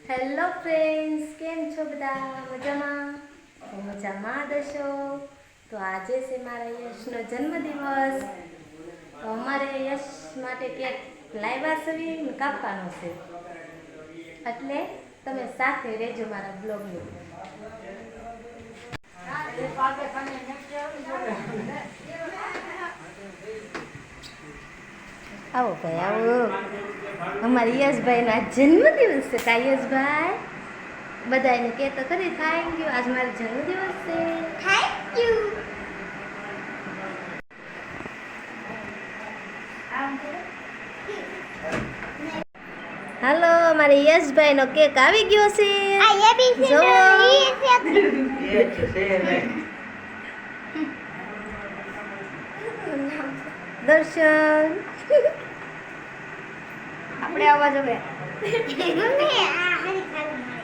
Hello friends, કેમ છો બધા? મજામાં? મજામાં દશો. તો આજે છે મારા યશનો જન્મદિવસ. તો અમારે યશ માટે કેક લાવ્યા છે ને કાપવાનો છે, એટલે તમે સાથે રહેજો મારા બ્લોગમાં. આવો ભાઈ આવો, અમારી યશભાઈનો જન્મદિવસ છે. કા યશભાઈ બધાને કે તો ખરી થેન્ક યુ, આજ મારો જન્મદિવસ છે. Thank you. હાલો, મારે યશભાઈનો કેક આવી ગયો છે. દર્શન આપણે અવાજ હવે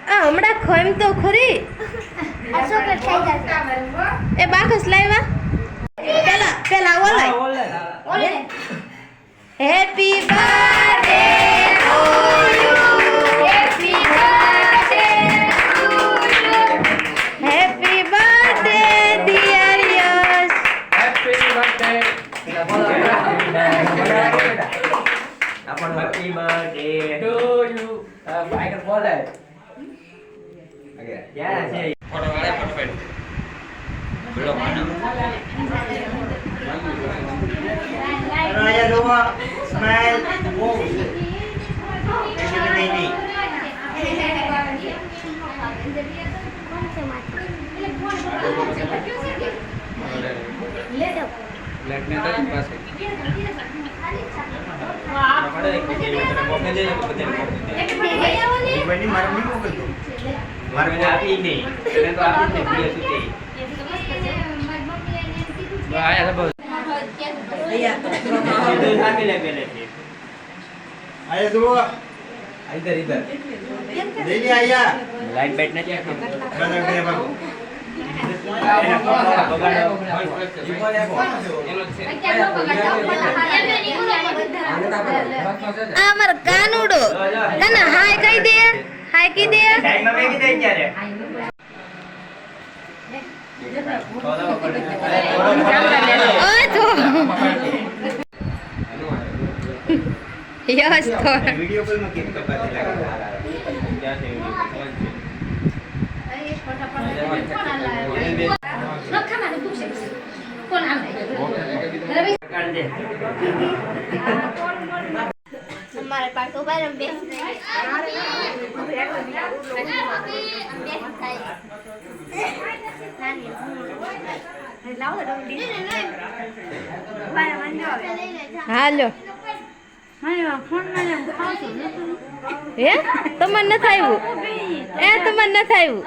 હમણાં ખોમ તો ખરી. એ બાકસ લાવ્યા પેલા ઓલે happy birthday to you, happy birthday to you, happy birthday dear Yash, happy birthday. Happy birthday to you. Baik boleh. Oke. Ya, sih. Foto mana foto pen? Belum mana. Raya dua. Smile. Wow. Ini. Lihatnya tadi pas. Ini malam ini mau ke tuh. Malam api ini. Kalian tuh api ini dia suci. Bahaya sebel. Iya. Itu sambil level sih. Ayo semua. Iधर. Ini ayah. Light bed na check. Mana dia bang? અમાર કાનુડો ના હાય કહી દે, હાય કહી દે. Time માં કઈ દે યાર. ઓય તો yes તો वीडियो कॉल में केक कपाते लगा. क्या थे हमारे पास तो बार हम बेच હાલો એ તમને નથી આવ્યું, એ તમને નથી આવ્યું.